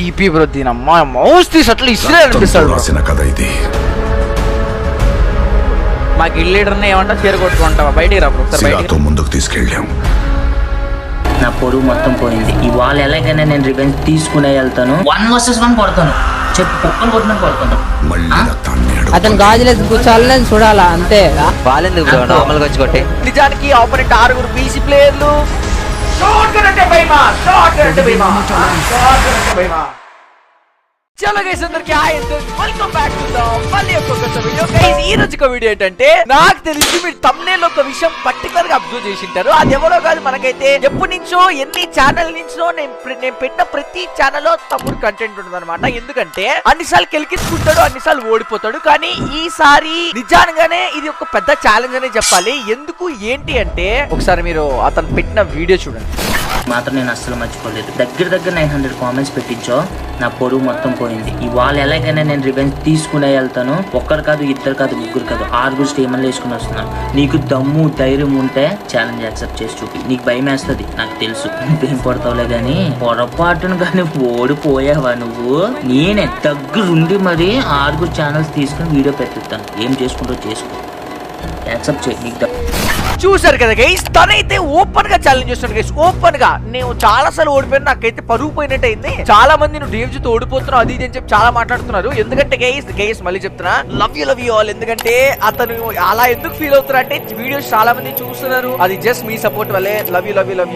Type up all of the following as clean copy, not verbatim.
EP bro దీని అమ్మా mouse తీసి అట్లా ఇసిరే అనిపిస్తాడు రాసిన కథ ఇది. మా గిల్ లీడర్ని ఏమంటా చీర కొట్టుకుంటావా బయటికి రా ఒకసారి ముందుకు తీసుకెళ్ళాం. నా పొరుగు మొత్తం పోయింది. ఇవాళ ఎలాగైనా నేను రివెంజ్ తీసుకునే వెళ్తాను. 1 vs 1 కొడతాను. చెప్పు కుక్కలు కొట్టినట్టు కొడతాను. అతను గాజులేసి కూర్చోాలని చూడాలా అంతే. బాలేందుకు బ్రో నార్మల్ గా వచ్చి కొట్టే. నిజానికి ఆపోనెంట్ 6 పీసీ ప్లేయర్లు చలో గైస్ అందరికి hi welcome back to the మళ్ళీ ఒక వీడియో. గైస్ ఈ రోజు ఒక వీడియో ఏంటంటే నాకు తెలిసి మీరు thumbnail లో ఒక విషయం పర్టికులర్ గా అబ్జర్వ్ చేసి ఉంటారు. అది ఎవరో కాదు, మనకైతే ఎప్పటి నుంచో ఎన్ని ఛానల్ నుంచో నేను పెట్టిన ప్రతి ఛానల్ లో తమ్ముడు కంటెంట్ ఉంటుంది అనమాట. ఎందుకంటే అన్నిసార్లు కెలికించుకుంటాడు, అన్నిసార్లు ఓడిపోతాడు. కానీ ఈసారి నిజానిగానే ఇది ఒక పెద్ద ఛాలెంజ్ అనే చెప్పాలి. ఎందుకు ఏంటి అంటే ఒకసారి మీరు అతను పెట్టిన వీడియో చూడండి. మాత్రం నేను అస్సలు మర్చిపోలేదు. దగ్గర 900 కామెంట్స్ పెట్టించో నా పొరుగు మొత్తం పోయింది. ఇవాళ ఎలాగైనా నేను రివెంజ్ తీసుకునే వెళ్తాను. ఒక్కరు కాదు, ఇద్దరు కాదు, ముగ్గురు కాదు, 6 స్టీమర్లు వేసుకుని వస్తున్నాను. నీకు దమ్ము ధైర్యం ఉంటే ఛాలెంజ్ యాక్సెప్ట్ చేసి చూపి. నీకు భయం వేస్తుంది నాకు తెలుసు, నువ్వేం కొడతావులే గానీ పొరపాటును కానీ ఓడిపోయావా నువ్వు. నేనే దగ్గరుండి మరి 6 ఛానల్స్ తీసుకుని వీడియో పెట్టిస్తాను. ఏం చేసుకుంటూ చేసుకో, యాక్సెప్ట్ చేయి. నీకు చూసారు కదా గైస్, తనైతే ఓపెన్ గా ఛాలెంజ్ చేస్తున్నాడు గైస్. ఓపెన్ గా నేను చాలా సార్లు ఓడిపోయాను, నాకైతే పరుగు పోయినట్టు అయింది. చాలా మంది నువ్వు డేవ్జీతో ఓడిపోతున్నావు అది ఇది అని చెప్పి చాలా మాట్లాడుతున్నారు. ఎందుకంటే గైస్ మళ్ళీ చెప్తున్నా, లవ్ యూ ఆల్. ఎందుకంటే అతను అలా ఎందుకు ఫీల్ అవుతున్నా అంటే వీడియోస్ చాలా మంది చూస్తున్నారు, అది జస్ట్ మీ సపోర్ట్ వల్లే. Love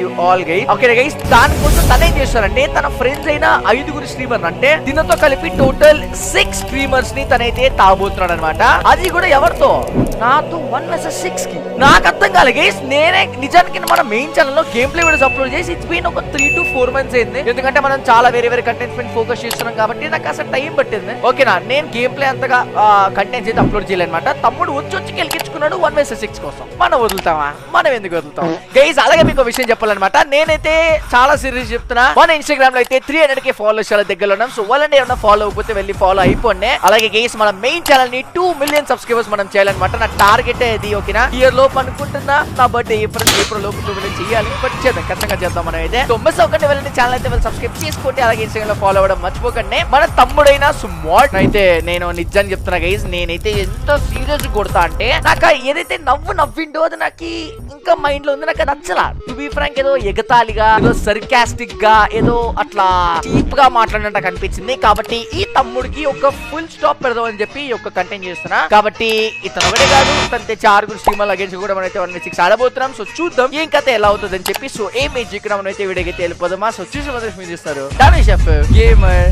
you all guys. Okay guys, దానికోసం తనేం చేస్తారంటే తన ఫ్రెండ్స్ అయిన 5 స్ట్రీమర్ అంటే దీనితో కలిపి టోటల్ 6 స్ట్రీమర్స్ ని తనైతే తాగబోతున్నాడు అనమాట. అది కూడా ఎవరితో? నాతో 1 vs 6 కి. నాకు అర్థం కాలే గైస్. నేనే నిజానికి మన మెయిన్ ఛానల్ లో గేమ్ ప్లే వీడియోస్ అప్లోడ్ చేసి ఇట్స్ బీన్ ఒక 3 to 4 months అయింది. ఎందుకంటే మనం చాలా వేరే కంటెంట్స్ మీద ఫోకస్ చేస్తున్నాం కాబట్టి నాకు అసలు టైం పట్టింది. ఓకేనా, నేను గేమ్ ప్లే అంతగా కంటెంట్స్ అయితే అప్లోడ్ చేయలేనమాట. తమ్ముడు వచ్చి గెలికించుకున్నాడు 1 vs 6 కోసం. మనం వదులుతామా? మనం ఎందుకు వదులుతాం గైస్? అలాగే మీకు విషయం చెప్పాలన్నమాట. నేనైతే చాలా సీరియస్ చెప్తున్నా, మన ఇన్స్టాగ్రామ్ లో అయితే 300k ఫాలోవర్స్ చాలా దగ్గరలో ఉన్నాం. సో వాళ్ళని ఏమన్నా ఫాలో అయిపోతే వెళ్ళి ఫాలో అయిపోండి. అలాగే గైస్ మన మెయిన్ ఛానల్ ని 2 million సబ్స్క్రైబర్స్ మనం చేయాలన్నమాట. నా టార్గెట్ ఇది. ఓకేనా, ఇయర్ లోపు అనుకుంటున్నా, నా బర్త్డే ఏప్రిల్ లోపు 2 million చేయాలి. బట్ చేద్దాం, ఖచ్చితంగా చేద్దాం మనం అయితే. సో మిస్ అవ్వకండి, వెళ్ళండి ఛానల్ అయితే వెళ్ళి సబ్స్క్రైబ్ చేసుకోండి. అలాగే ఇన్స్టాగ్రామ్ లో ఫాలో అవ్వడం మర్చిపోకండి. మన తమ్ముడైన స్మార్ట్ అయితే నేను నిజాన్ని చెప్తున్నా గైస్, నేనైతే ఎంత సీరియస్ కొడతా అంటే నాకు ఏదైతే నవ్విండో అది నాకు ఇంకా మైండ్ లో ఉంది. నాకు అది నచ్చలా. టు బి ఫ్రాంక్, ఏదో ఎగతాళిగా, ఏదో సర్కాస్టిక్ గా, ఏదో అట్లా చీప్ గా మాట్లాడినట్టు అనిపించింది. కాబట్టి ఈ తమ్ముడికి ఒక ఫుల్ స్టాప్ పెడదాం అని చెప్పి ఒక కంటెంట్ చేస్తున్నా. కాబట్టి ఇతను ఒకటే కాదు, తనతే 6 స్ట్రీమర్ల అగేన్స్ కూడా మనమైతే 1 vs 6 ఆడబోతున్నాం. సో చూద్దాం ఏం కథ ఎలా అవుతుంది అని చెప్పి. సో ఏం ఇక్కడ మనం అయితే వీడియోకి వెళ్ళిపోదామా? సో చూసి మొదటి మీరు చూస్తారు డామేజ్ షెఫ్ గేమర్.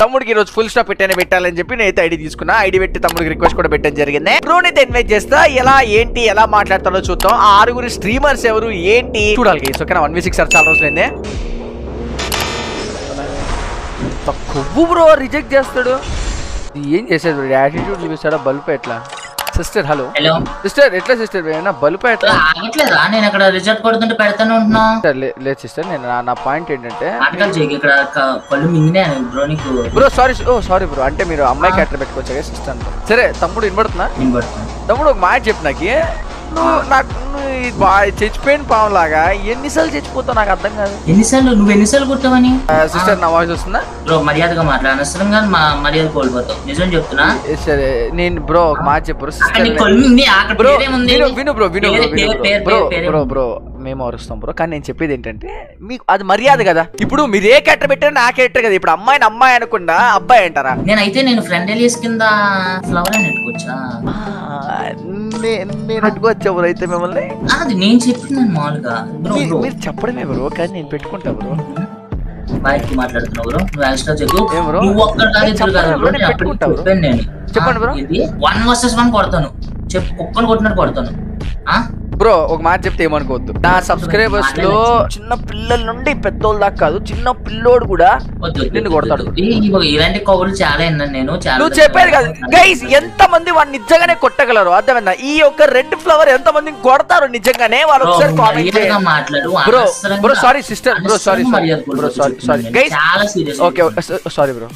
తమ్ముడికి ఈరోజు ఫుల్ స్టాప్ పెట్టాలని చెప్పి నేనైతే ఐడి తీసుకున్నా. ఐడి పెట్టి తమ్ముడికి రిక్వెస్ట్ కూడా పెట్టడం జరిగింది. బ్రోనైతే ఇన్వైట్ చేస్తా. ఎలా మాట్లాడతాడో చూద్దాం. 6 స్ట్రీమర్స్ ఎవరు ఏంటి చూడాలి గైస్. ఓకేనా, 1 vs 6 చాలా రోజులైంది. కొవ్వు బ్రో రిజెక్ట్ చేస్తాడు. ఏం చేశాడు? యాటిట్యూడ్ చూపిస్తాడా? బల్బ్ ఎట్లా? సిస్టర్ హలో సిస్టర్, ఎట్లా సిస్టర్ బల్బ్ ఎట్లా? నేను అక్కడ రిజల్ట్ కొడుతుంటే పెడతాను ఉంటున్నా. లేదు సిస్టర్, నేను నా పాయింట్ ఏంటంటే బ్రో సారీ బ్రో, అంటే మీరు అమ్మాయి క్యారెక్టర్ పెట్టుకోవచ్చా సిస్టర్? సరే తమ్ముడు వినబడుతున్నా? తమ్ముడు ఒక మాట చెప్పు నాకు. చచ్చిపోయిన పాము లాగా ఎన్నిసార్లు చచ్చిపోతావు నాకు అర్థం కాదు. నువ్వు ఎన్నిసార్లు కొట్టావని? సిస్టర్ నా వాయిస్ వస్తుందా? బ్రో మర్యాదగా మాట్లాడనవసరం కానీ మర్యాద కోల్పోతావు. నిజం చెప్తున్నా. సరే నేను బ్రో ఒక మాట చెప్పు బ్రో మేము అరుస్తాం బ్రో. కానీ నేను చెప్పేది ఏంటంటే మీకు అది మర్యాద కదా. ఇప్పుడు మీరు ఏ క్యారెక్టర్ పెట్టారు నా క్యారెక్టర్ కదా. ఇప్పుడు అమ్మాయిని అమ్మాయి అనకుండా అబ్బాయి అంటారా? నేను ఫ్రెండ్ ఎలియస్ కింద ఫ్లవర్ అని పెట్టుకోవచ్చా? నేను అట్టుకోవచ్చా బ్రో అయితే మిమ్మల్ని? అది నేను చెప్పినాను మామూలుగా. మీరు చెప్పడమే బ్రో, కానీ నేను పెట్టుకుంటా బ్రో. బయటికి మాట్లాడుతున్నావు బ్రో, నువ్వు ఎక్స్ట్రా చెప్పు. చెప్పండి బ్రో. 1 vs 1 కొడతాను. చెప్పు కుక్కను కొట్టినట్టు కొడతాను. బ్రో ఒక మాట చెప్తే ఏమనుకోవద్దు, నా సబ్స్క్రైబర్స్ లో చిన్న పిల్లల నుండి పెద్దోళ్ళ దాకా కాదు, చిన్న పిల్లోడు కూడా నిన్ను కొడతాడు. ఇలాంటి కౌలు చాలా విన్నాను నేను. నువ్వు చెప్పేది కాదు గైస్, ఎంత మంది వాడిని నిజంగానే కొట్టగలరు అర్థమైందా? ఈ యొక్క రెడ్ ఫ్లవర్ ఎంత మంది కొడతారు నిజంగానే, వాళ్ళు ఒకసారి కామెంట్ చేయండి. Bro sorry sister, bro sorry guys, okay sorry bro.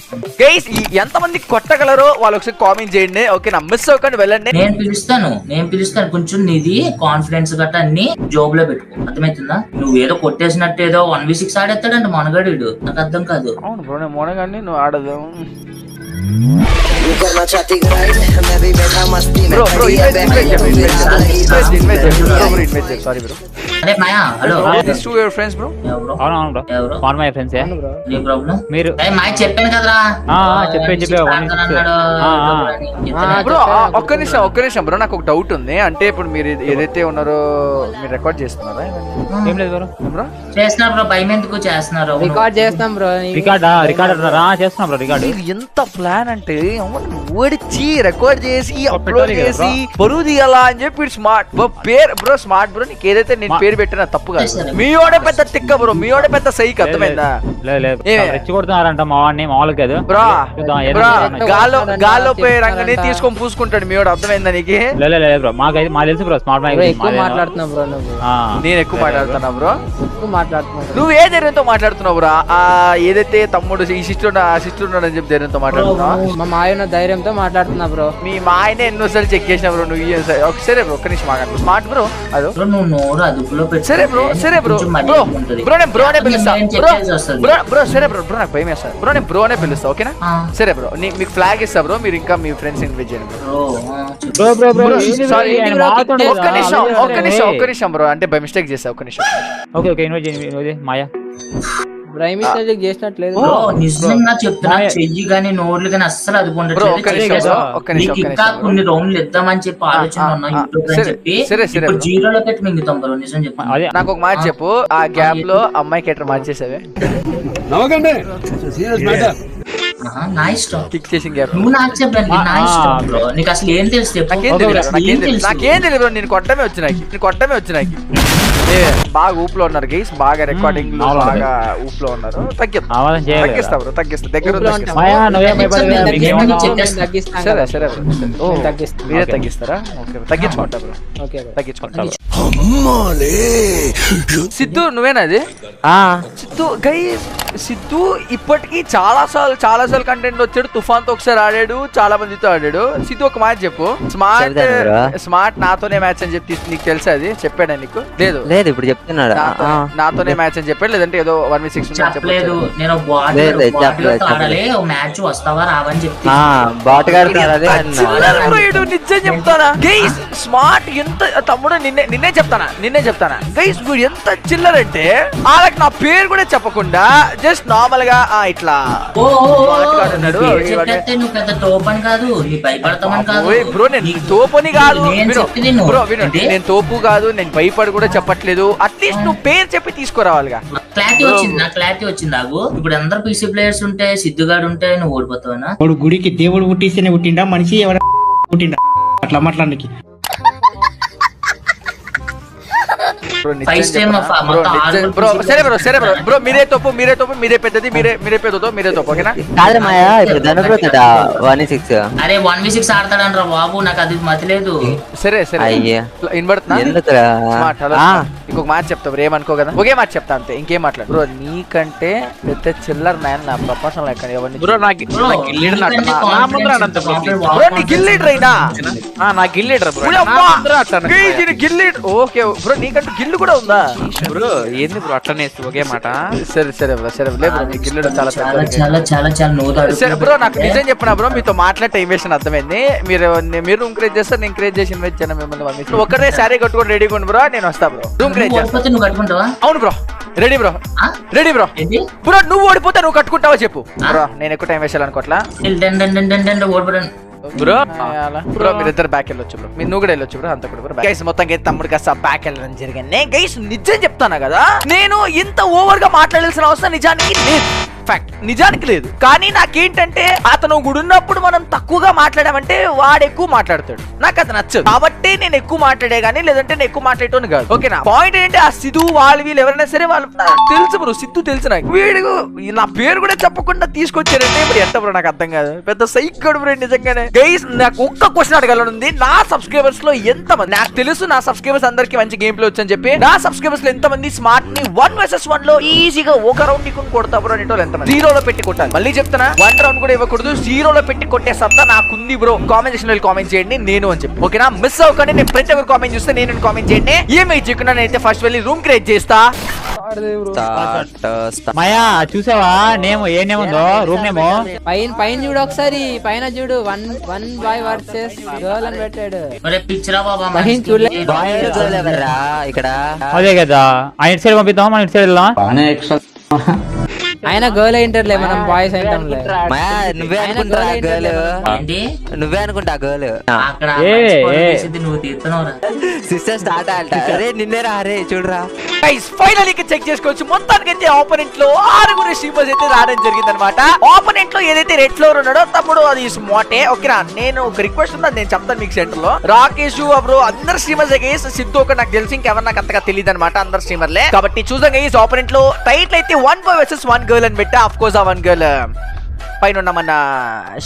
Guys ఎంత మంది కొట్టగలరో వాళ్ళు ఒకసారి కామెంట్ చేయండి, ఓకే నా మిస్ అవ్వకండి వెళ్ళండి. నేను పిలుస్తాను కొంచెం నీది కాన్ఫిడెన్స్ గట్రా అన్ని జోబ్ లో పెట్టుకో, అర్థమవుతుందా? నువ్వు ఏదో కొట్టేసినట్టు ఏదో 1v6 ఆడేస్తాడంట మనగాడు, నాకు అర్థం కాదు. అవును బ్రో, నేను మొనగాన్ని నువ్వు ఆడదు. అదే మాయా, హలో ఫ్రెండ్స్ బ్రో. నీ ప్రాబ్లం మీరు మాయ చెప్పాను కదరా. బ్రో ఒక్క నిమిషం బ్రో, నాకు ఒక డౌట్ ఉంది. అంటే ఇప్పుడు మీరు ఏదైతే ఉన్నారో మీరు రికార్డ్ చేస్తున్నారా? ఏం లేదు బ్రో చేస్తున్నారు బ్రో, భయం ఎందుకు చేస్తున్నారు? రికార్డ్ చేస్తాం బ్రో, రికార్డ్ చేస్తున్నాం బ్రో. రికార్డ్ ఎంత ప్లాన్ అంటే ఓడిచి రికార్డ్ చేసి అప్లోడ్ చేసి బరువు తీయాలా అని చెప్పి స్మార్ట్ పేరు బ్రో. స్మార్ట్ బ్రో, నీకు ఏదైతే నేను పేరు పెట్టినా తప్పు కాదు. మీయోడే పెద్ద తిక్క బ్రో, మీయోడే పెద్ద సైక్, అర్థమైందా? రెచ్చికొడుతున్నారంట మా వాడిని, మామూలు కాదు బ్రో. గాల్లో పోయి రంగని తీసుకొని పూసుకుంటాడు మీయోడు, అర్థమైందా నీకు? లేదు బ్రో, మాకు తెలుసు బ్రో. స్మార్ట్ మైక్ ఎక్కువ మాట్లాడుతున్నావు బ్రో నువ్వు. నేను ఎక్కువ మాట్లాడుతున్నా బ్రో, ఎక్కువ మాట్లాడుతున్నావు. నువ్వు ఏ ధైర్యంతో మాట్లాడుతున్నావు బ్రో? ఏదైతే తమ్ముడు ఈ సిస్టర్ ఉన్నాడు అని చెప్పి ధైర్యంతో మాట్లాడుతున్నావు. మా మాయన ధైర్యంతో మాట్లాడుతున్నా బ్రో. మీ మాయనే ఎన్నోసార్లు చెక్ చేసిన బ్రో నువ్వు. సరే బ్రో ఒక్క నిమిషం ఆగండి. స్మార్ట్ బ్రో అదో నువ్వు నోరు అదుపులో పెట్టు. సరే బ్రో నేను బ్రోనే పిలుస్తా బ్రో. సరే బ్రో నాకు భయం వేస్తా బ్రో, నేను బ్రోనే పిలుస్తా ఓకేనా? సరే బ్రో, మీకు ఫ్లాగ్ ఇస్తా బ్రో, మీరు ఇంకా మీ ఫ్రెండ్స్ ఇన్వైట్ చేయండి బ్రో. సారీ ఒక్క నిమిషం బ్రో, అంటే బై మిస్టేక్ చేస్తా, ఒక్క నిమిషం. ఓకే ఇన్వైట్ చేయండి మాయా. చేసినట్లేదు నిజంగా చెప్తున్నా, చెయ్యి గానీ నోర్లు గానీ అస్సలు అది కొన్ని రౌండ్లు ఇద్దామని చెప్పి ఆలోచన ఉన్నా యూట్యూబ్ అని చెప్పి జీరోలో పెట్టి మింగుతాం బ్రో. నిజం చెప్పి నాకు ఒక మాట చెప్పు, ఆ గ్యాప్ లో అమ్మాయి కేటర్ మార్చేసావే? నా ఇష్టం, కిక్ చేసిన గ్యాప్ నువ్వు నాకు చెప్పండి, నా ఇష్టం బ్రో. నీకు అసలు ఏం తెలుసు? నాకేం తెలియదు బ్రో, నేను కొట్టమే వచ్చి నాకు బాగా ఊపులో ఉన్నారు గైస్, బాగా రికార్డింగ్ బాగా ఊపులో ఉన్నారు. తగ్గిస్తా బ్రో, తగ్గిస్తా దగ్గర సరే మీరే తగ్గిస్తారా? ఓకే తగ్గించుకుంటా బ్రో, తగ్గించుకుంటా. సిద్ధు నువ్వేనా అది? సిద్ధు గైస్, సిద్ధు ఇప్పటికి చాలా సార్లు కంటెంట్ వచ్చాడు. తుఫాన్ తో ఒకసారి ఆడాడు, చాలా మందితో ఆడాడు. సిద్ధు ఒక మ్యాచ్ చెప్పు. స్మార్ట్ నాతోనే మ్యాచ్ అని చెప్పి నీకు తెలుసా? అది చెప్పాడా నీకు? లేదు ఇప్పుడు చెప్తున్నాడు, నాతోనే మ్యాచ్ అని చెప్పాడు, లేదంటే ఏదో 1v6 చెప్పలేదు. నేను మ్యాచ్ వస్తావా రావని చెప్పి నిజం చెప్తానా గైస్? స్మార్ట్ ఎంత తమ్ముడు, నిన్నే చెప్తానా గైస్, వీడు ఎంత చిల్లర్ అంటే వాళ్ళకి నా పేరు కూడా చెప్పకుండా జస్ట్ నార్మల్ గా ఇట్లా బ్రో. నేను తోపని కాదు బ్రో, నేను తోపు కాదు, నేను భయపడి కూడా చెప్పట్లేదు. అట్లీస్ట్ నువ్వు పేరు చెప్పి తీసుకురావాలిగా. క్లారిటీ వచ్చింది నాకు. ఇప్పుడు అందరు పీసీ ప్లేయర్స్ ఉంటే, సిద్ధుగాడు ఉంటే నువ్వు ఓడిపోతావా? గుడికి దేవుడు పుట్టిస్తేనే పుట్టిండా మనిషి ఎవడ పుట్టిండా? అట్లా మాట్లాడడానికి సరే బ్రో, మీరే తప్పు మీరే పెద్దది, మీరే తప్పు ఓకేనా? అరే 1v6 ఆడతాడనరా బాబు, నాకు అది మతిలేదు. సరే ఇంకొక మాట చెప్తా బ్రో, ఏమనుకో కదా, ఒకే మాట చెప్తా అంతే, ఇంకేం మాట్లాడు బ్రో. నీకంటే పెద్ద చిల్లర్ నాయన నా ప్రపంచంలో ఎక్కడ ఎవరిని బ్రో. నా గిల్లీడర్ అయినా నా గిల్లీడర్ ఓకే బ్రో, నీకంటే గిల్లు కూడా ఉందా బ్రో? ఏంది బ్రో అట్లనే ఒకే మాట? సరే బ్రో, నీ గిల్లీడర్ చాలా సరే బ్రో. నాకు నిజం చెప్పినా బ్రో, మీతో మాట్లాడే టైం వేసిన అర్థమైంది. మీరు రూమ్ క్రియేట్ చేస్తారు, నేను క్రియేట్ చేసి ఇన్వైట్ చేయను మిమ్మల్ని. ఒక్కరే సారీ కట్టుకొని రెడీగా ఉండి బ్రో, నేను వస్తా బ్రో. రూమ్ క్రియేట్ చేస్తా. అవును బ్రో, రెడీ బ్రో. బ్రో నువ్వు ఓడిపోతే నువ్వు కట్టుకుంటావా చెప్పు బ్రో? నేను ఎక్కువ టైం వేసాలనుకోట్లా బ్రో. మీరిద్దరు బ్యాక్ వెళ్ళొచ్చు బ్రో, నువ్వు కూడా వెళ్ళొచ్చు బ్రో. అంత కూడా గైస్ మొత్తం తమ్ముడు కాస్త బ్యాక్ వెళ్ళడం జరిగింది. గైస్ నిజం చెప్తానా కదా, నేను ఇంత ఓవర్ గా మాట్లాడాల్సిన అవసరం నిజానికి ఫ్యాక్ట్, నిజానికి లేదు. కానీ నాకేంటంటే అతను గుడున్నప్పుడు మనం తక్కువగా మాట్లాడామంటే వాడు ఎక్కువ మాట్లాడతాడు, నాకు అది నచ్చదు. కాబట్టి నేను ఎక్కువ మాట్లాడే గానీ లేదంటే నేను ఎక్కువ మాట్లాడేటోని కాదు. ఓకేనా? పాయింట్ ఏంటంటే ఆ సిద్ధు వాళ్ళు వీళ్ళు ఎవరైనా సరే వాళ్ళు తెలుసు బ్రో, సిద్ధు తెలుసు నాకు. వీడు నా పేరు కూడా చెప్పకుండా తీసుకొచ్చారంటే ఇప్పుడు ఎంత బ్రో నాకు అర్థం కాదు. పెద్ద సైకోడు బ్రో నిజంగానే. గైస్ నాకు ఒక్క క్వశ్చన్ అడగాలనుంది, నా సబ్స్క్రైబర్స్ లో ఎంత మంది, నాకు తెలుసు నా సబ్స్క్రైబర్స్ అందరికి మంచి గేమ్ ప్లే వచ్చని చెప్పి, నా సబ్స్క్రైబర్స్ లో ఎంత మంది స్మార్ట్ ని 1vs1 లో ఈజీగా ఒక రౌండ్ ని కొడతా బ్రో అనేటోళ్ళు ఎంత మంది? 0లో పెట్టి కొట్టాలి. మళ్ళీ చెప్తున్నా, 1 రౌండ్ కూడా ఇవ్వకూడదు, 0లో పెట్టి కొట్టే సత్తా నాకుంది బ్రో. కామెంట్ సెక్షన్ లో కామెంట్ చేయండి నేను అని చెప్పి. ఓకేనా? మిస్ అవ్వకండి. నేను ప్రతి ఒక్కరు కామెంట్ చూస్తే నేను కామెంట్ చేయండి. ఏమై చెక్కున్నా నేనైతే ఫస్ట్ వెళ్ళి రూమ్ క్రియేట్ చేస్తా. మాయా చూసావా నేమ్ ఏ నేమ్ ఉందో, రూమ్ నేమ్ పైన చూడు ఒకసారి, పైన చూడు, వన్ బాయ్ వర్సెస్ గర్ల్ అని పెట్టాడు. పిచ్చరా బాబా, పైన చూడలే. ఇక్కడ అదే కదా, ఆ ఇటు సైడ్ పంపిద్దాం, మనం ఇటు సైడ్ వెళ్దాం. ఆయన గర్ల్ అయింటారులే, మనం బాయ్స్ అయింటాంలే. మాయా నువ్వే అనుకుంటా గర్ల్, ఏంటి నువ్వే అనుకుంటా గర్ల్. అక్కడ నువ్వు తీస్తున్నావురా. సిస్టర్ స్టార్ట్ అంట. అరే నిన్నే రా, అరే చూడరా. గైస్ ఫైనల్ గా చెక్ చేసుకోవచ్చు. మొత్తానికి అయితే ఆపోనెంట్ లో 6 స్ట్రీమర్స్ అయితే రావడం జరిగింది అనమాట. ఆపోనెంట్ లో ఏదైతే రెడ్ ఫ్లోర్ ఉన్నాడో తమ్ముడు అది స్మార్టే. ఓకేనా? నేను ఒక రిక్వెస్ట్ ఉంది, నేను చెప్తాను మీకు సెంటర్ లో. రాకేష్ బ్రో అందరు స్ట్రీమర్స్ గైస్, సిద్ధు ఒక నాకు తెలిసి ఇంకెవరు నాకు అంతగా తెలియదు అనమాట, అందరు స్ట్రీమర్లే. కాబట్టి చూద్దాం గైస్. ఆపోనెంట్ లో టైటిల్ అయితే 1 boy vs 1 girl అని పెట్టా. ఆఫ్ కోర్స్ ఆ 1 girl పైన ఉన్న మన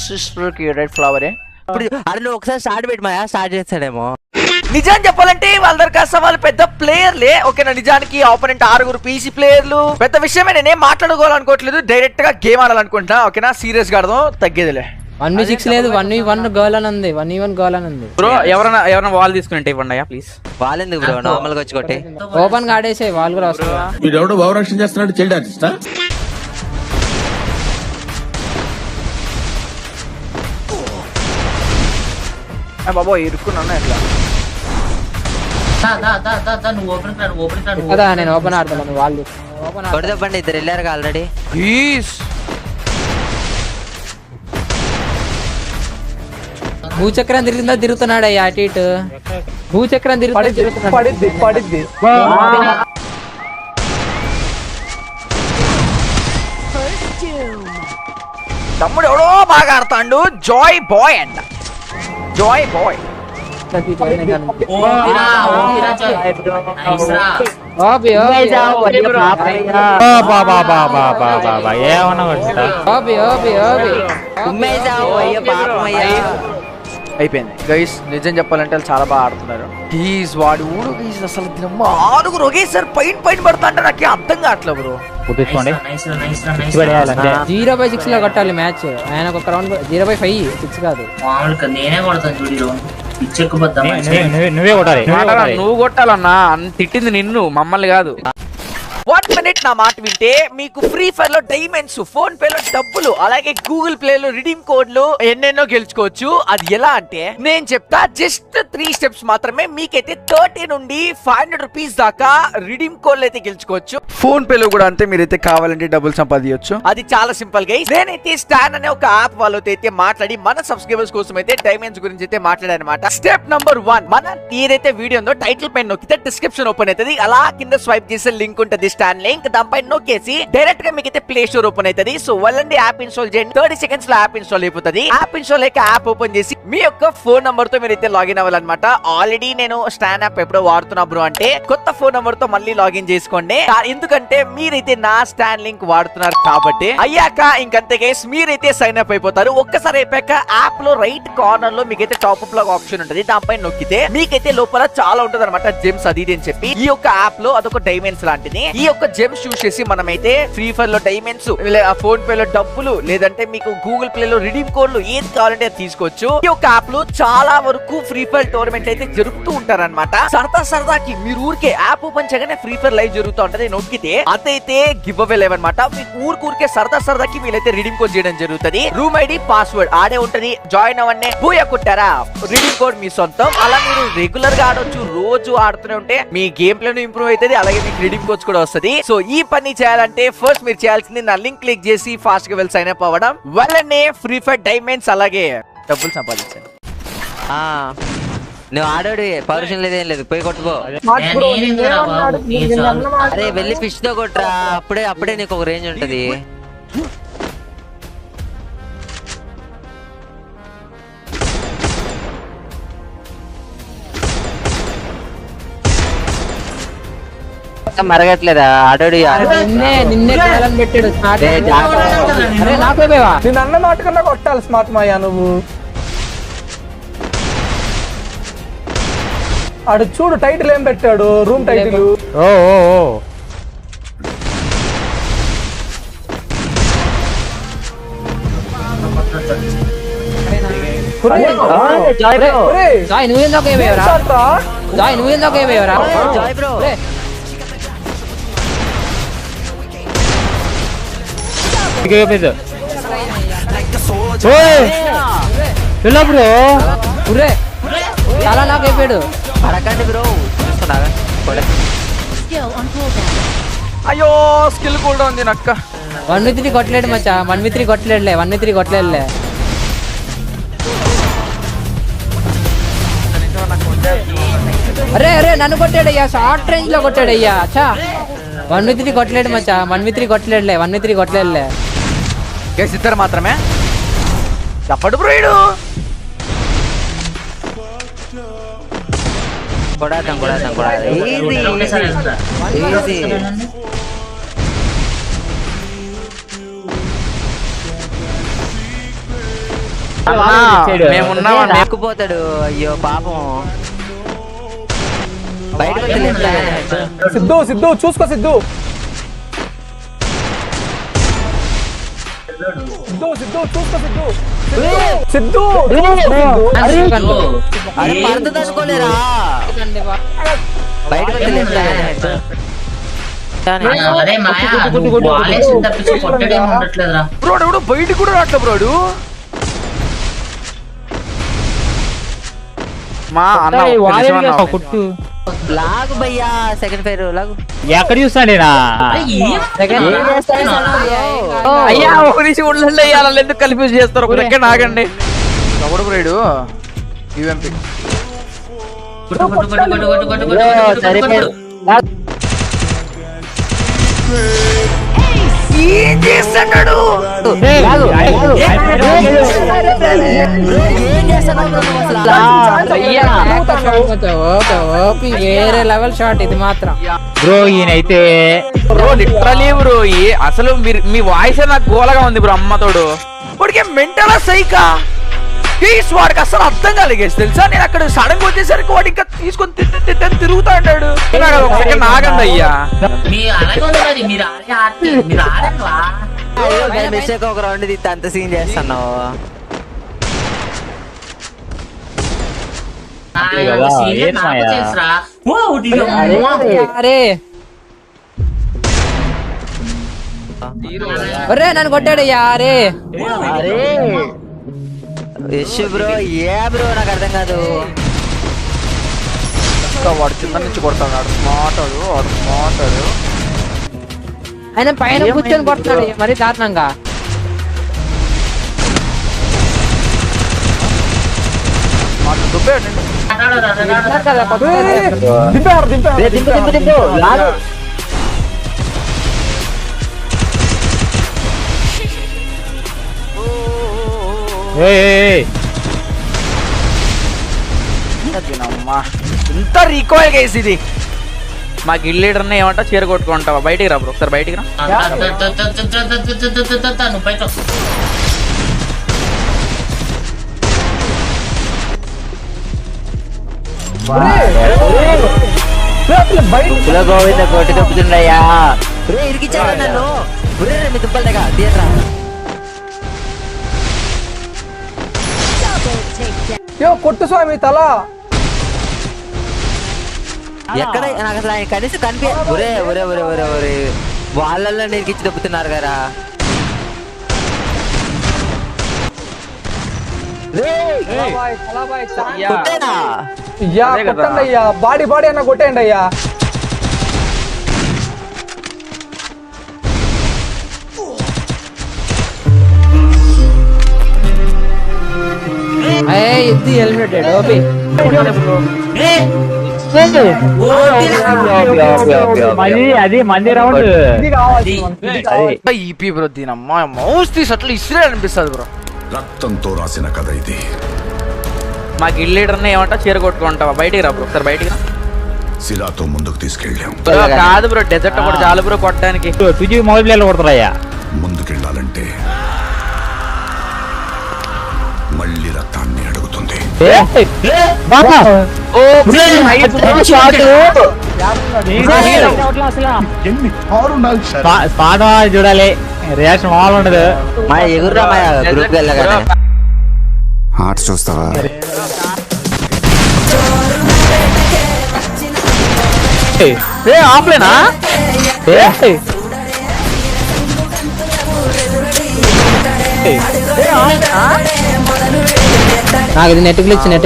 సిస్టర్ కి రెడ్ ఫ్లవర్. ఇప్పుడు అరే నువ్వు ఒకసారి స్టార్ట్ పెట్టి మాయా, స్టార్ట్ చేస్తాడేమో. నిజాన్ని చెప్పాలంటే వాళ్ళందరూ కాస్త వాళ్ళు పెద్ద ప్లేయర్లే. ఓకేనా? నిజానికి ఆపోనెంట్ 6 పీసీ ప్లేయర్లు. పెద్ద విషయమే, నేనేం మాట్లాడుకోవాలనుకోవట్లేదు, డైరెక్ట్ గా గేమ్ ఆడాలనుకుంటున్నా. ఓకేనా? సీరియస్ గా ఆడదాం, తగ్గేదిలే. 1v6 లేదు, 1v1 గర్ల్ అని ఉంది, 1v1 గర్ల్ అని ఉంది. బ్రో ఎవరైనా వాల్ తీసుకుంటే ఇవ్వండి ప్లీజ్. వాళ్ళెందుకు బ్రో, నార్మల్ గా వచ్చి కొట్టే. ఓపెన్ గా ఆడేసే, వాళ్ళు కూడా వస్తారు. వీడెవడో భావరక్షణ చేస్తున్నాడు, చైల్డ్ ఆర్టిస్టా? బాబో ఇరుక్కున్నా ఎట్లా నువ్వు ఓపెన్ రా, నువ్వు ఓపెన్ రా, నువ్వు కదా నేను ఓపెన్ ఆడతాను, వాళ్ళు ఓపెన్ కొడదప్పండి, ఇద్దరు వెళ్ళారు ఆల్రెడీ. భూచక్రం తిరుగుతున్నాడు అయ్యా, అటు ఇటు భూచక్రం తిరుగుతున్నాడు. పడిద్ది. తమ్ముడు ఎవడో బాగా ఆడతాడు, జాయ్ బాయ్ అంట. జాయ్ బాయ్ ఓపిరా, ఓపిరా చాలు. నైస్ రా. ఓబి ఓబి ఏమన్నా కొట్టా ఓబి ఓబి ఓబి ఉమ్మేసావు అయ్యో, పాపం అయ్యా. అయిపోయింది గైస్. నిజం చెప్పాలంటే వాళ్ళు చాలా బాగా ఆడుతున్నారు. గీస్ వాడు ఊడు గీస్ అసలు దినమ్మ 6 ఒకేసారి పైన పడతా అంటే నాకు అర్థం కావట్లేదు బ్రో. గుర్తుంచుకోండి, నైస్ రా, నైస్ రా, నైస్ రా. 0/6 లో కొట్టాలి మ్యాచ్. ఆయన ఒక రౌండ్ 0/5 6 కాదు. మామూలుగా నేనే కొడతాను చూడిలో, పిచ్చెక్కుపోద్దాం. నువ్వే కొట్టాలి. నువ్వు కొట్టాలన్నా, తిట్టింది నిన్ను, మమ్మల్ని కాదు. 1 minute నా మాట వింటే మీకు ఫ్రీ ఫైర్ లో డైమండ్స్, ఫోన్ పే లో డబ్బులు, అలాగే గూగుల్ ప్లే లో రిడీమ్ కోడ్లు ఎన్నెన్నో గెలుచుకోవచ్చు. అది ఎలా అంటే నేను చెప్తా, జస్ట్ 3 స్టెప్స్ మాత్రమే. మీకైతే 30 నుండి 500 రూపీస్ దాకా రిడీమ్ కోడ్లు అయితే గెలుచుకోవచ్చు. ఫోన్ పే లో కూడా అంతే, మీరైతే కావాలంటే డబ్బులు సంపాదించవచ్చు. అది చాలా సింపుల్ గా. నేనైతే స్టాన్ అనే ఒక యాప్ వాళ్ళతో అయితే మాట్లాడి మన సబ్స్క్రైబర్స్ కోసం అయితే డైమండ్స్ గురించి అయితే మాట్లాడానమాట. స్టెప్ నంబర్ 1, మన ఏదైతే వీడియో ఉందో టైటిల్ పైన నొక్కితే డిస్క్రిప్షన్ ఓపెన్ అవుతుంది. అలా కింద స్వైప్ చేసే లింక్ ఉంటుంది, స్టాన్ లింక్. దానిపై నొక్కేసి డైరెక్ట్ గా మీకైతే ప్లే స్టోర్ ఓపెన్ అవుతుంది. సో వెళ్ళండి, యాప్ ఇన్స్టాల్ చేయండి. 30 seconds లో యాప్ ఇన్స్టాల్ అయిపోతుంది. యాప్ ఇన్స్టాల్ అయ్యాక యాప్ ఓపెన్ చేసి మీ యొక్క ఫోన్ నంబర్ తో మీరైతే లాగిన్ అవ్వాలన్నమాట. ఆల్రెడీ నేను స్టాన్ యాప్ ఎప్పుడో వాడుతున్నా బ్రో అంటే కొత్త ఫోన్ నంబర్ తో మళ్ళీ లాగిన్ చేసుకోండి. ఎందుకంటే మీరైతే నా స్టాన్ లింక్ వాడుతున్నారు కాబట్టి. అయ్యాక ఇంకంతే గైస్, మీరైతే సైన్ అప్ అయిపోతారు. ఒక్కసారి అయిపోయాక యాప్ లో రైట్ కార్నర్ లో మీకైతే టాప్ అప్ లాగా ఆప్షన్ ఉంటుంది. దానిపై నొక్కితే మీకైతే లోపల చాలా ఉంటుంది అనమాట, జెమ్స్ అది ఇది అని చెప్పి. ఈ యొక్క యాప్ లో అదొక డైమండ్స్ లాంటిది. ఈ యొక్క జెమ్స్ యూస్ చేసి మనమైతే ఫ్రీ ఫైర్ లో డైమండ్స్, ఫోన్ పే లో డబ్బులు, లేదంటే మీకు గూగుల్ ప్లే లో రిడీమ్ కోడ్లు ఏది కావాలంటే అది తీసుకోవచ్చు. ఈ యొక్క యాప్ లో చాలా వరకు ఫ్రీ ఫైర్ టోర్నమెంట్ అయితే జరుగుతూ ఉంటారన్నమాట. సరదాకి మీరు ఊరికే యాప్ ఓపెన్ చేయగానే ఫ్రీ ఫైర్ లైవ్ జరుగుతూ ఉంటది. నొక్కితే అదైతే గివ్ అవే లైవ్ అనమాట. మీకు ఊరికే సరదాకి వీళ్ళైతే రిడీమ్ కోడ్ చేయడం జరుగుతుంది. రూమ్ ఐడి, పాస్వర్డ్ ఆడే ఉంటది. జాయిన్ అవ్వండి, బూయా కొట్టారా, రిడీమ్ కోడ్ మీ సొంతం. అలా మీరు రెగ్యులర్ గా ఆడొచ్చు, రోజు ఆడుతూనే ఉంటే మీ గేమ్ ప్లే ఇంప్రూవ్ అవుతుంది. అలాగే మీకు రిడీమ్ కోడ్స్ కూడా వస్తుంది. సో ఈ పని చేయాలంటే ఫస్ట్ మీరు చేయాల్సింది నా లింక్ క్లిక్ చేసి ఫాస్ట్ గా వెళ్ళి సైన్ అప్ అవ్వడం. వాళ్ళనే ఫ్రీ ఫైర్ డైమండ్స్ అలాగే డబ్బులు సంపాదించండి. నువ్వు ఆడోడి పర్మిషన్ లేదేం లేదు, పోయి కొట్టుకో. అరే వెళ్ళి ఫిష్ తో కొట్టరా, అప్పుడే నీకు ఒక రేంజ్ ఉంటది. మరగట్లేదా ఆటోడు నిన్నే గర్ల్ పెట్టాడు స్మార్ట్. అరే నాకు అయిపోయావా? నేను అన్న మాట కన్నా కొట్టాలి స్మార్ట్ మాయా నువ్వు. ఆడు చూడు టైటిల్ ఏం పెట్టాడు, రూమ్ టైటిల్. ఓ ఓ ఓ జాయ్ నువ్వేందాక ఏమయ్యావరా? జాయ్ నువ్వేందాక ఏమయ్యావరా? జాయ్ బ్రో ఎలా బ్రో ఉర్రే చాలా నాకు అయిపోయాడు. అడగండి బ్రో చూసుకున్నా అయ్యో స్కిల్ కూడా ఉంది నక్క. 1v3 కొట్టలేడు మచ్చా, 1v3 కొట్టలేడులే, 1v3 కొట్టలేడులే. అరే అరే నన్ను కొట్టాడయ్యా, షార్ట్ రేంజ్ లో కొట్టాడయ్యా. అచ్చా 1v3 కొట్టలేడు మచ్చా, 1v3 కొట్టలేడులే, 1v3 కొట్టలేడులే. గైస్ ఇద్దరు మాత్రమే. చెప్పడు బ్రోయిడు. కొడాతాం ఈజీ. మేమున్నామండి. ఎక్కుపోతాడు. అయ్యో పాపం. బయటకు సిద్ధు సిద్ధు చూసుకో సిద్ధు. సిద్ధు సిద్ధు చూసుకో సిద్ధు. సిద్ధు అరే పడుతుంది అనుకోలేరా బయటకు అరే మాయా వాలేసిన తప్పించి కొట్టడేమో ఉండట్లేదురా. బ్రోడు ఎవడు బయటికి కూడా రావట్లే బ్రోడు. మా అన్న ఒక్క నిమిషం అన్న. కుట్టు లాగు భయ్యా సెకండ్ ఫైర్ లాగు. ఎక్కడ చూస్తాడేనా అయ్యా ఒక నిమిషం ఉండండి అయ్యా, అలా ఎందుకు కన్ఫ్యూజ్ చేస్తారు? ఒక సెకండ్ ఆగండి. ఎవడు బ్రోయిడు యూఎంపీ ఏం చేస్తున్నాడు? వేరే లెవెల్ షాట్ ఇది మాత్రం. బ్రో ఈయనైతే బ్రో లిటరలీ బ్రో అసలు మీ వాయిస్ నాకు గోలగా ఉంది బ్రో. అమ్మతోడు వాడికి మెంటలా సైకా గేస్, వాడికి అసలు అర్థం కాలేదు తెలుసా. నేను అక్కడ సడన్ గా వచ్చేసరికి వాడు ఇంకా తీసుకొని తిట్టని తిరుగుతా అంటాడు. ఒక సెకండ్ ఆగండి అయ్యా. మిస్టేక్ ఒక రౌండ్ తీస్తే అంత సీన్ చేస్తున్నావు. అరే ఒరే నన్ను కొట్టాడయ్యా. అరే యశ్ బ్రో ఏ బ్రో నాకు అర్థం కాదు. వాడు కింద నుంచి కొడతాడు. వాడు స్మార్ట్ ఆయన పైన కూర్చొని కొడతాడు మరి దారుణంగా. ఇంత రీకాయిల్ గైస్ ఇది. మా గిల్ లీడర్ ఏమంటా చీర కొట్టుకుంటావా? బయటికి రా బ్రో, ఒకసారి బయటికి రా. గోవింద కొట్టి తప్పుతుండయ్యా. ఇరికిచ్చాడు నన్ను. మీ దుబ్బల దగ్గర తీయట్రా. కొట్టు స్వామి తల ఎక్కడ నాకు అసలు ఆయన కనీసం ఒరే ఒరే ఒరే ఒరే ఒరే వాళ్ళల్లో నీకిచ్చి దొబ్బుతున్నారు కదా. కొట్టేనా? కొట్టండి అయ్యా, బాడీ అన్న కొట్టేయండి అయ్యా. ఇది హెల్మెట్ ఓపి అది మంది రౌండ్ ఇది కావాలి ఇది కావాలి. ఈపీ బ్రో దీనమ్మా మౌస్ తీసి అట్లా ఇసిరే అనిపిస్తుంది బ్రో. రక్తంతో రాసిన కథ ఇది. మా గిల్ లీడర్ని ఏమంటా చీర కొట్టుకుంటావా? బయటికి రా బ్రో, ఒకసారి బయటికి రా. శిలాతో ముందుకు తీసుకెళ్ళాం. బ్రో, కాదు బ్రో, డెజర్ట్ కూడా చాలు బ్రో కొట్టడానికి. తుజి మొబైల్ ప్లేయర్లు కొడతారయ్యా. ముందుకెళ్ళాలంటే మళ్ళీ రక్తాన్ని అడుగుతుంది. ఓ స్పాట్ చూడాలి, రియాక్షన్ మామూలు ఉండదు. మా ఎగురురా మా గ్రూప్ వెళ్ళగానే ఆట చూస్తావా? ఆఫ్లేనా? నాకు ఇది నెట్ గ్లిచ్ ఏంది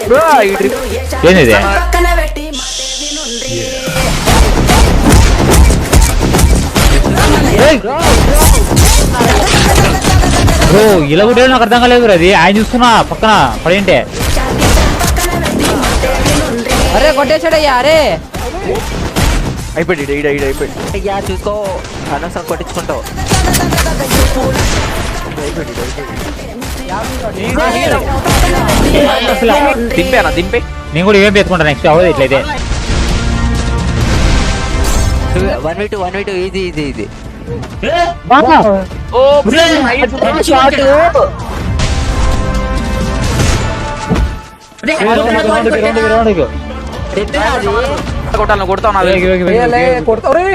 బ్రో? ఇలా కూడా నాకు అర్థం కాలేదు బ్రో. అది ఆయన చూసుకున్నా పక్కన పడేంటే. అరే కొట్టేశాడయ్యా. అరే అయిపోయింది అయిపోయింది. అయ్యా చూసుకో, అనవసరం కొట్టించుకుంటావు. దింపే నేను కూడా ఏం పెట్టుకుంటా నెక్స్ట్ అవ్వదు ఇట్లయితే. 1v2 easy. ఓ కొట్టాలను కొడతావు నా ఏలే, కొడతావు రే.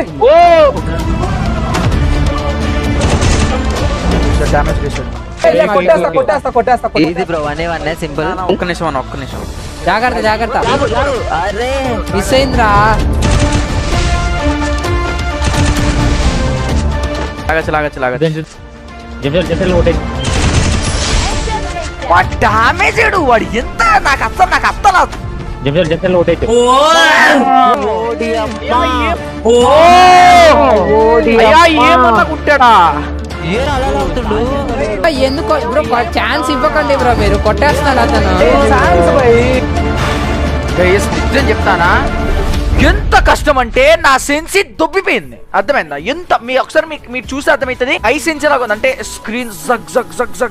డ్యామేజ్ చేసాడు. ఏలే, కొట్టేస్తా. Easy bro, 1v1 simple. ఒక్క నిమిషం జాగ్రత్త. అరే మిస్ అయిందిరా. లాగచ్చు వాడు డామేజ్ వాడు ఎంత నాకు అత్తలా జంటలు ఒకటైతే ఏమన్నా కుట్టాడా? ఎందుకో బ్రో ఛాన్స్ ఇవ్వకండి బ్రో, మీరు కొట్టేస్తున్నాడు అతను. నిజం చెప్తానా, ఎంత కష్టం అంటే నా సెన్సి దొబ్బిపోయింది. అర్థమైందా? ఎంత ఒకసారి మీరు చూసి అర్థమవుతుంది. ఐ సెన్స్ లాగా ఉంది అంటే స్క్రీన్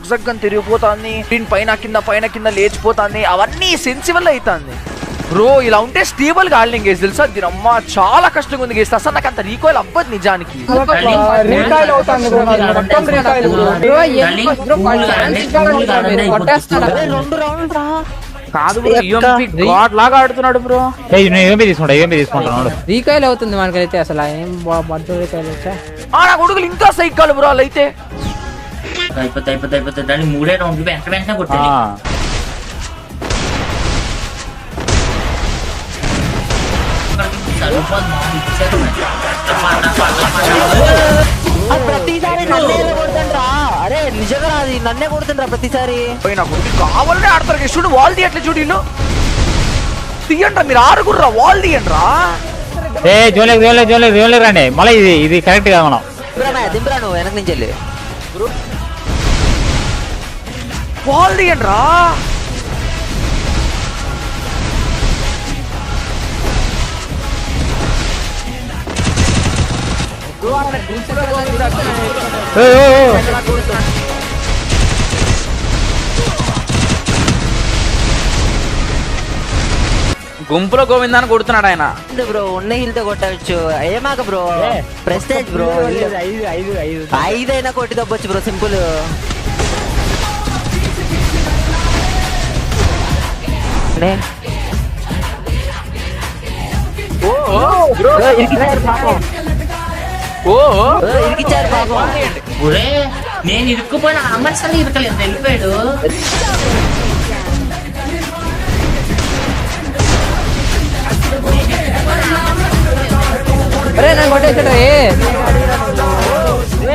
జగ్ అని తిరిగిపోతుంది, స్క్రీన్ పైన కింద లేచిపోతుంది. అవన్నీ సెన్సి వల్ల అవుతుంది బ్రో. ఇలా ఉంటే స్టేబుల్ గా ఆడలేం గేస్, తెలుసా? దీనమ్మ చాలా కష్టంగా ఉంది గేస్. అసలు నాకు అంత రీకాయిల్ అవ్వదు నిజానికి. రీకాయిల్ అవుతాను బ్రో, నాకు మొత్తం రీకాయిల్ బ్రో. బ్రో ఎందుకో బ్రో ఛాన్స్ ఇవ్వకండి బ్రో, మీరు కొట్టేస్తున్నాడు. 2 రౌండ్లు రా. కాదు బ్రో, గాడ్ లాగా ఆడుతున్నాడు బ్రో. ఏమి తీసుకుంటాను. రీకాయిల్ అవుతుంది మనకైతే. అసలు ఏం బడ్డు రీకాయిల్ వచ్చా. నా కొడుకులు ఇంకా సైకాలు బ్రో అలా అయితే. అయిపోతుంది దాన్ని 3 రౌండ్లు వెంటనే కొట్టాలి. ప్రతిసారి నన్నే కొడుతుండ్రా. అరే నిజంగా అది నన్నే కొడుతుండ్రా ప్రతిసారి. నా కొడుకు కావాలనే ఆడతారు చూడు. వాల్ తీయట్లే చూడు. ఇల్లు తీయండి మీరు, ఆరుగుర్రా వాల్ తీయండి రా. జోలే రండి మళ్ళీ. ఇది కరెక్ట్ గా మనం దింపురా నువ్వు వెనక నుంచి వెళ్ళి. వాల్ తీయండి రా. గుంపులో గోవిందాన్ని కొడుతున్నాడు ఆయన. బ్రో ఉన్న హీల్తో కొట్టవచ్చు. ఏమాక బ్రో, ప్రెస్టేజ్ బ్రో. 5 అయినా కొట్టి తప్పొచ్చు బ్రో, సింపుల్. ఇరికిచ్చారు పాపం. నేను ఇరుక్కుపోయిన అమర్సలు ఇరకలేదు, వెళ్ళిపోయాడు. అరే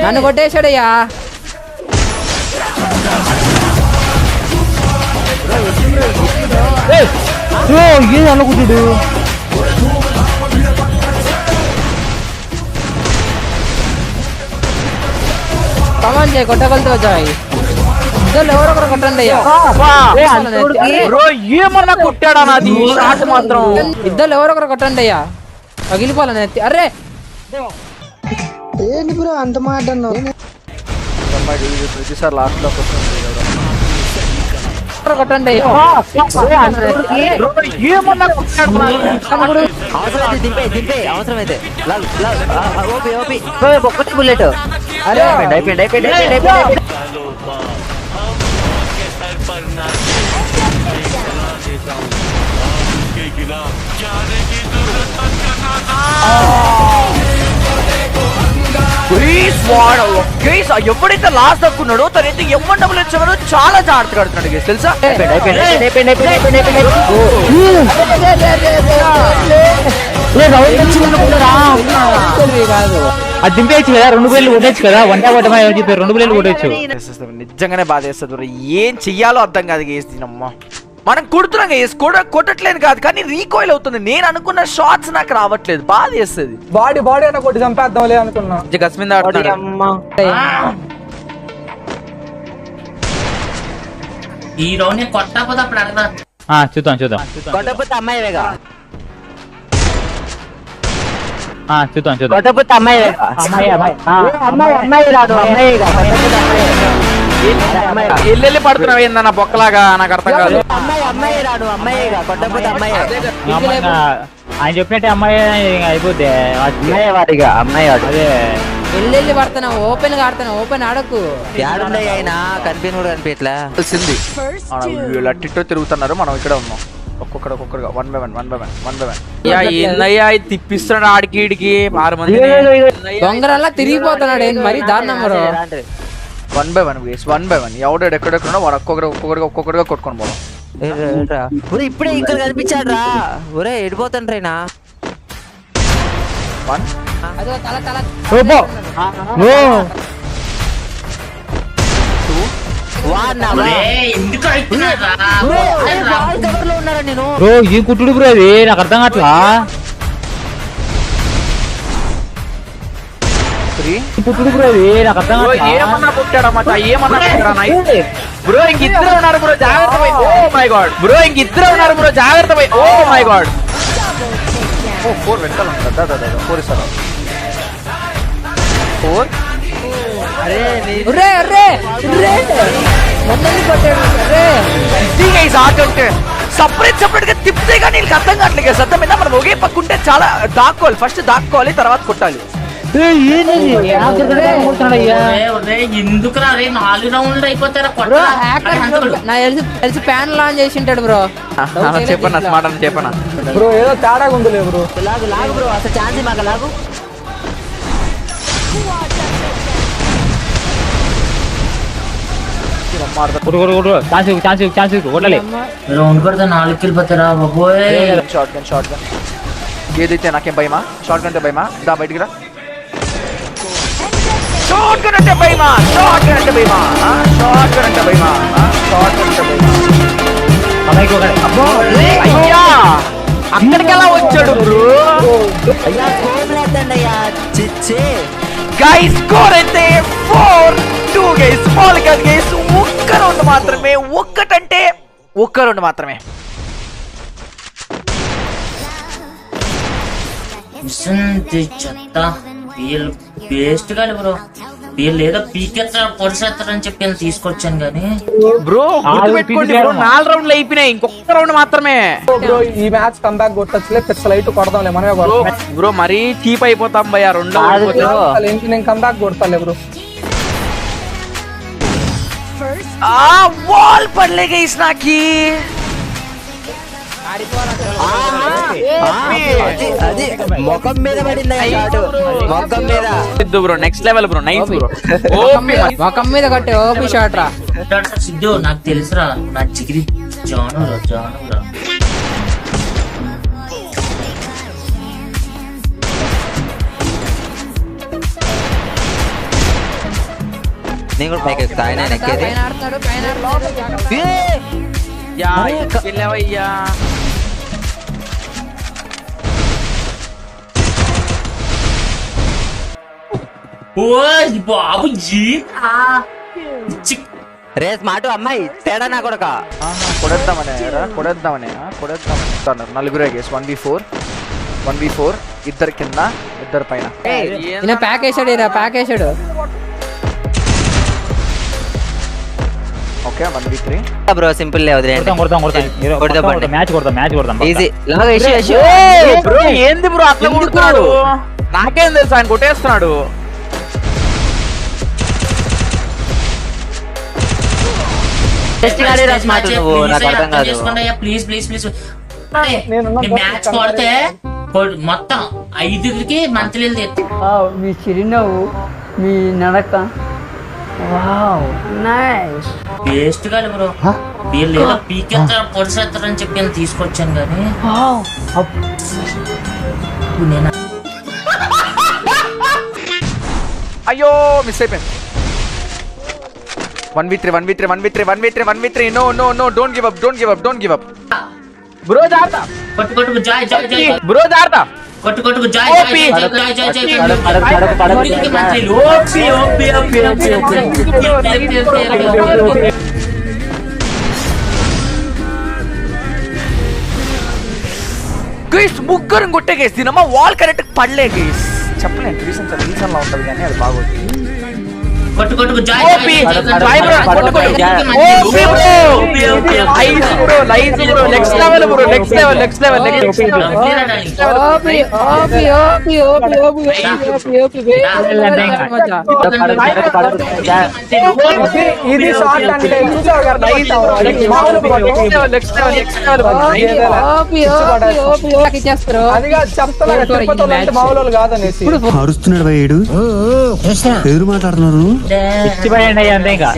నన్ను కొట్టేశాడయ్యా. అనుకుంటుడు కమాన్ చేయి, కొట్టగలుగుతావు జాయ్. ఇద్దరు ఎవరో ఒకరు కొట్టండి అయ్యా. బ్రో ఏమన్నా కొట్టాడా నాది షాట్ మాత్రం. ఇద్దరు ఎవరో ఒకరు కొట్టండి అయ్యా, పగిలిపోవాలని. అరే ప్రతిసారి లాస్ట్ లో కొట్టండి అయ్యా. ఏమన్నా కొట్టాడు. అవసరమైతే దింపే అవసరమైతే ఓపి ఒక్కటి బుల్లెట్. అరే అయిపోయింది. ఎవడైతే లాస్ట్ దక్కున్నాడో తనైతే ఎవ్వరు డబ్బులు ఇచ్చాడో చాలా జాగ్రత్తగా ఆడుతున్నాడు గైస్, తెలుసా? కాదు అది దింపేయచ్చు కదా, 2 బుల్లెట్లు కొట్టచ్చు కదా. వంట కొట్టమా చెప్పి 2 బుల్లెట్లు కొట్టచ్చు. నిజంగానే బాధ వేస్తుంది. ఏం చెయ్యాలో అర్థం కాదు గైస్. దీనమ్మా మనం కొడుతున్నాం గైస్, కొట్టట్లేదు కాదు కానీ రీకాయిల్ అవుతుంది. నేను అనుకున్న షాట్స్ నాకు రావట్లేదు, బాధ వేస్తుంది. బాడీ అయినా కొట్టి చంపేద్దాంలే అనుకున్నా. గస్మింద ఆడుతున్నాడు. ఈ రౌండ్ కొట్టకపోతే అప్పుడు అడగదా. చూద్దాం కొట్టకపోతే అమ్మాయివేగా, కొట్టకపోతే అమ్మాయి రాదు. ఎల్లెల్లి పడుతున్నావు ఏందన్న బొక్కలాగా, నాకు అర్థం కాదు. అమ్మాయి రాదు, అమ్మాయిగా కొట్టకపోతే అమ్మాయి. ఆయన చెప్పినట్టే అమ్మాయి అయిపోద్ది. అమ్మాయి అదే వెళ్ళి పడుతున్నా, ఓపెన్ గా ఆడుతున్నా. ఓపెన్ ఆడకు. ఏడుండే అయినా కనిపించి కూడా కనిపించట్లా. తెలిసింది లట్టితో తిరుగుతున్నారు, మనం ఇక్కడ ఉన్నాం. ఒక్కొక్కరుగా 1 by 1. ఏందయ్యా ఇది తిప్పిస్తున్నాడు ఆడికి ఈడికి 6 మంది. దొంగరల్లా తిరిగిపోతున్నాడు. ఏంటి మరి దారుణం బ్రో. 1 by 1 guys, 1 by 1. ఎవడో ఎక్కడెక్కడ వాడు ఒక్కొక్కరుగా కొట్టుకొని పోదాం. ఇప్పుడే ఇక్కడ కనిపించాడు రా. ఒరే ఎడిపోతాండ్రైనా. అదో తల ఉన్నారా నేను? బ్రో ఏం కుట్టుడు బ్రో, అది నాకు అర్థం కావట్లా. కుట్టుడు బ్రో, అది నాకు అర్థం కావట్లా. ఏమన్నా కొట్టాడా మచ్చా, ఏమన్నా కొట్టాడా? బ్రో ఇంకిద్దరు ఉన్నారు బ్రో, జాగ్రత్త పోయి. ఓ మై గాడ్ బ్రో, ఇంకిద్దరు ఉన్నారు బ్రో, జాగ్రత్త పోయి. Oh my God. 4 వెంటనే ఉంటా. 4 ఇస్తారు. 4 సపరేట్ గా తిప్పితే కానీ నీకు అర్థం కావట్లేదు. అర్థమైందా? మనం ఒకే పక్కుంటే చాలా దాక్కోవాలి. ఫస్ట్ దాక్కోవాలి, తర్వాత కొట్టాలి. ఎందుకు రా 4 రౌండ్లు అయిపోతారా? తెలిసి ప్యాన్ లాంచ్ చేసి ఉంటాడు బ్రో. చెప్పన్నా స్మార్ట్ అని చెప్పన్నా బ్రో, ఏదో తేడాగా ఉందిలే బ్రో. లాగు బ్రో, అసలు ఛాన్స్ మాకు లాగు. కొట్టాలి. రౌండ్ పడితే 4 వెళ్ళిపోతారా బాబోయ్. షార్ట్ గన్ ఏదైతే నాకేం భయమా? షార్ట్ గన్ అంటే భయమా? దా బయటికి రా. షార్ట్ గన్ అంటే భయమా? అయ్యా అక్కడికి ఎలా వచ్చాడు బ్రో? గైస్ స్కోర్ అయితే 4-2 గైస్. స్మాల్ కాదు గైస్, ఒక్క రౌండ్ మాత్రమే. ఒక్క రౌండ్ మాత్రమే. చెత్త వీళ్ళు వేస్ట్ గాలి బ్రో. వీళ్ళు ఏదో పీకెత్తారు పొడిసేస్తారని చెప్పి వీళ్ళు తీసుకొచ్చాను కానీ బ్రో గుర్తుపెట్టుకోండి బ్రో, 4 రౌండ్లు అయిపోయినాయి, ఇంకొక రౌండ్ మాత్రమే. బ్రో ఈ మ్యాచ్ కంబ్యాక్ కొట్టచ్చులే, పిక్సలైట్ కొడదాంలే మనమే కొడతాం. బ్రో మరీ చీప్ అయిపోతాం భయ్యా. 2 నేను కంబ్యాక్ కొడతాలే బ్రో. వాల్ పడలే గైస్ నాకి. ముఖం మీద పడింది, ముఖం మీద. Bro next level bro, nice bro. ముఖం మీద కట్టే ఓపి షాట్ రా. సిద్ధు నాకు తెలుసురా, నా చిగిరి జాను రా. నేను కూడా పైకి ఎక్కుతా, ఆయన ఎక్కేది. పైన ఆడుతున్నాడు, పైన ఆడుతున్నాడు. యా వెళ్ళావయ్యా. ఓ బాబు జీ రే స్మార్ట్ అమ్మాయి తేడా నా కొడక. కొడేద్దామని నలుగురే గేస్ 1v4 ఇద్దరు కింద ఇద్దరు పైన. ఈయన ప్యాక్ వేసాడు ప్యాక్ వేసాడు. ఓకే 1v3 బ్రో సింపుల్ లే వదిలేయండి. మ్యాచ్ కొడతాం ఈజీ బ్రో ఏంది బ్రో అట్లా కొడుతున్నాడు? నాకేం తెలుసు, ఆయన కొట్టేస్తున్నాడు. ప్లీజ్ మ్యాచ్ కొడితే మొత్తం 5కి మంత్లీ మీ చిరునవ్వు మీ నడక వేస్ట్ కాదు బ్రో. వీళ్ళు ఏదో పీకెత్తారు పొడిసేస్తారని చెప్పి నేను తీసుకొచ్చాను కానీ నేను అయ్యో మిస్ అయిపోయింది. 1v3 no don't give up bro జాగ్రత్త, కొట్టు జాయ్ బ్రో జాగ్రత్త. కొట్టు జాయ్ గైస్ ముగ్గురు కొట్టే గేస్ దీనమ్మా వాల్ కరెక్ట్ పడలే గేస్. చెప్పలేను రీజన్ లా ఉంటది కానీ అది బాగోదు. కొట్టు Joy next level bro, next level. ఇది షార్ట్ అంటే చూసావు కదా నైట్ అదిగా చెప్తాను తిరుపతిలో అంటే మామూలు కాదనేసి. అరుస్తున్నాడు భయ్యుడు, ఎవరు మాట్లాడుతున్నారు? అంతే ఇంకా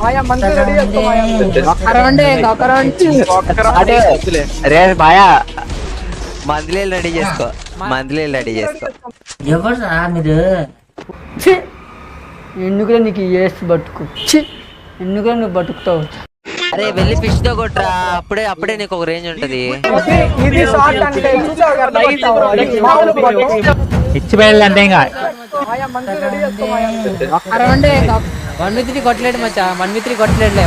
మాయా మంత్రి రెడీ చేసుకో మాయా. రే మాయా మంత్లీ రెడీ చేసుకో. ఎవర్రా మీరు? ఎందుకులే నీకు ఏసి బతుకు, ఎందుకులే నువ్వు బతుకుతావు. అరే వెళ్ళి ఫిష్ తో కొట్రా, అప్పుడే నీకు ఒక రేంజ్ ఉంటది. ఇది షార్ట్ అంటే చూసావు కదా నైట్ మామూలు ఇచ్చిపోయాలి అంతే ఇంకా మాయా మంత్రి రెడీ చేసుకో మాయా. 1v3 కొట్టలేడు మచ్చా, 1v3 కొట్టలేడులే.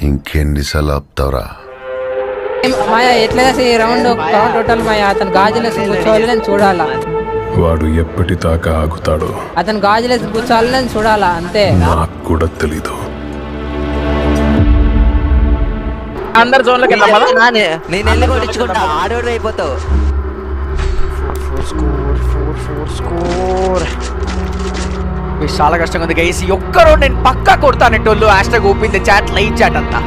ఇంకెన్నిసార్లు ఆపుతావురా? మాయా ఎట్లా రౌండ్ టోటల్ మాయా అతను గాజులేసి కూర్చోవాలి నేను చూడాలా. వాడు ఎప్పటిదాకా ఆగుతాడో అతను గాజులేసి కూర్చోవాలి నేను చూడాలా అంతే. నాకు కూడా తెలీదు. అందరు జోన్ లోకి వెళ్దాం పద. నేను వెళ్ళి కొట్టించుకుంటా, ఆడోడు అయిపోతావు. 4 స్కోర్. చాలా కష్టంగా ఉంది గైస్. ఒక్కరో నేను పక్కా కొడతానంటోళ్ళు hashtag open the chat live chat అంతా.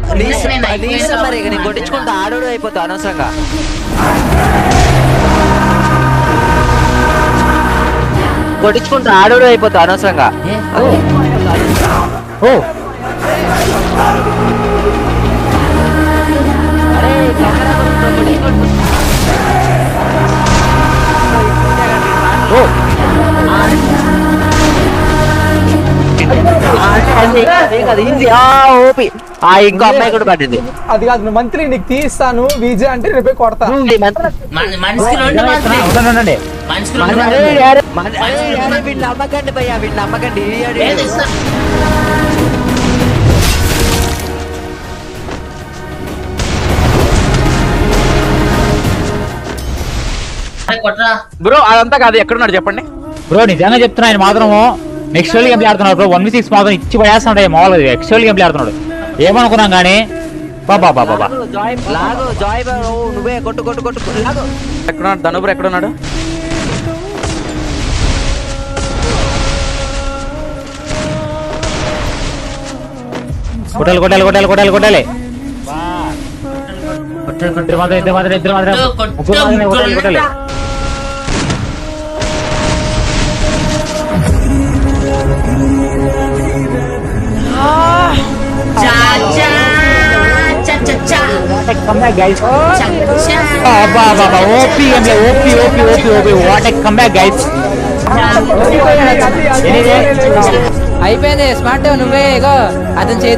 మరి నేను కొట్టించుకుంటా, ఆడోడు అయిపోతావు అనవసరంగా. కొట్టించుకుంటా ఆడోడు అయిపోతావు అనవసరంగా. ఇంకో అమ్మాయి కూడా పట్టింది. అది కాదు నువ్వు మంత్రి నీకు తీస్తాను విజయ్ అంటే రేపే కొడతా. మనిషికి 2 మంత్రి, ఉండండి. మనిషికి 2 వీడిని నమ్మకండి భయ్యా, వీడిని నమ్మకండి. కొట్రా బ్రో అదంతా కాదు, ఎక్కడున్నాడు చెప్పండి బ్రో. నిజంగా చెప్తున్నా, ఆయన మాత్రము నెక్స్ట్ లెవెల్ గేమ్ ఆడుతున్నాడు బ్రో. 1v6 మాత్రం ఇచ్చి పడేస్తున్నాడు మామూలు. నెక్స్ట్ లెవెల్ గేమ్ ఆడుతున్నాడు ఏమనుకున్నాం కానీ బాబా లాగు జాయ్ నువ్వే కొట్టు. లాగు ఎక్కడున్నాడు ధనుబ్రో, ఎక్కడున్నాడు? కొట్టాలి. ఇద్దరు మాత్రం కొట్టాలి. అయిపోయింది స్మార్ట్. నువ్వే ఇగో అతని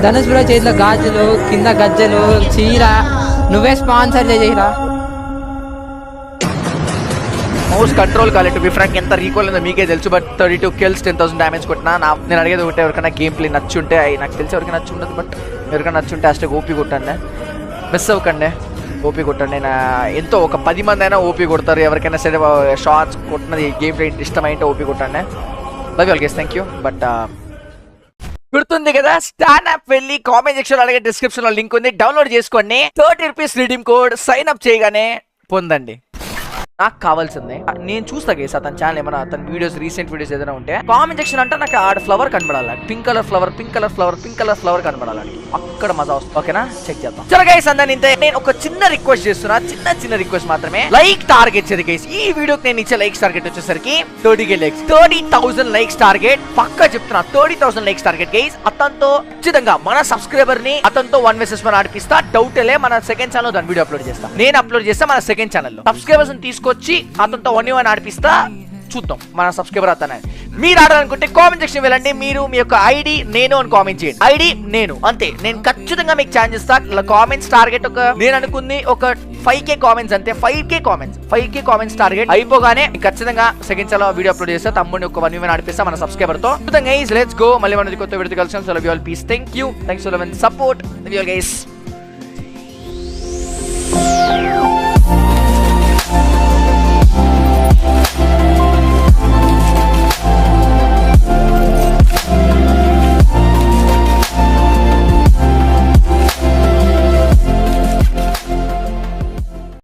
ధనుష్ బ్రో చేతిలో గాజులు, కింద గజ్జలు, చీర నువ్వే స్పాన్సర్ చేసిరా. మౌస్ కంట్రోల్ కాలేదు టు బి ఫ్రాంక్. ఎంత రీకాల్ ఉందో మీకే తెలుసు. బట్ 32 kills 10,000 డ్యామేజ్ కొట్టినా. నేను అడిగేది ఒకటే, ఎవరికైనా గేమ్ ప్లే నచ్చుంటే నాకు తెలిసి ఎవరికి నచ్చి ఉండదు. బట్ ఎవరికైనా నచ్చుంటే హ్యాష్ట్యాగ్ ఓపీ కొట్టండి, మిస్ అవ్వకండి, ఓపీ కొట్టండి. నేను ఎంతో ఒక 10 మంది అయినా ఓపీ కొడతారు. ఎవరికైనా సరే షార్ట్స్ కొట్టినది గేమ్ ప్లే ఇష్టమైతే ఓపీ కొట్టండి. Love you all guys, thank you. But గుర్తుంది కదా, స్టాన్ యాప్ వెళ్ళి కామెంట్ సెక్షన్ అలాగే డిస్క్రిప్షన్ లో లింక్ ఉంది, డౌన్లోడ్ చేసుకోండి. 30 rupees redeem code sign up చేయగానే పొందండి. నాకు కావాల్సింది నేను చూస్తా గైస్ అతని ఛానల్ ఏమైనా అతని వీడియోస్ రీసెంట్ వీడియోస్ ఏదైనా ఉంటే కామెంట్ సెక్షన్ అంటే నాకు ఆడ ఫ్లవర్ కనబడాలి, pink colour flower, pink colour flower, pink colour flower కనబడాలి. అక్కడ మజా వస్తుంది. ఓకేనా, చెక్ చేద్దాం. చలో గైస్, అందరిని ఇంతే. నేను ఒక చిన్న రిక్వెస్ట్ చేస్తున్నా, చిన్న రిక్వెస్ట్ మాత్రమే. లైక్ టార్గెట్ చేది గైస్. ఈ వీడియోకి నేను ఇచ్చే లైక్స్ టార్గెట్ వచ్చేసరికి 30,000 లైక్స్ టార్గెట్. పక్కా చెప్తున్నా, 30,000 లైక్స్ టార్గెట్ గైస్. అతనితో ఖచ్చితంగా మన సబ్స్క్రైబర్ ని అతనితో 1 vs 1 ఆడిపిస్తా. డౌట్ లే, మన సెకండ్ ఛానల్ దాని వీడియో అప్లోడ్ చేస్తా. నేను అప్లోడ్ చేస్తా మన సెకండ్ ఛానల్ లో. సబ్స్క్రైబర్స్ ని తీసుకొచ్చి అతనితో 1v1 ఆడిపిస్తా. చూద్దాం మన సబ్స్క్రైబర్ అతనే. మీరు ఆడాలనుకుంటే కామెంట్ సెక్షన్ వెళ్ళండి. మీరు మీ యొక్క ఐడి నేను అని కామెంట్ చేయండి. ఐడి నేను అంతే. నేను ఖచ్చితంగా మీకు ఛాన్స్ ఇస్తా. కామెంట్స్ టార్గెట్ ఒక నేను అనుకుంది ఒక 5k కామెంట్స్ అంతే. 5k కామెంట్స్ టార్గెట్ అయిపోగానే ఖచ్చితంగా సెకండ్ ఛానల్ వీడియో అప్లోడ్ చేస్తా. తమ్ముడిని ఒక 1v1 ఆడిపిస్తా మన సబ్స్క్రైబర్ తో. Guys let's go. మళ్ళీ మనది కొత్త వీడియో కలిసి. Peace. Thank you for love and support. Love you guys.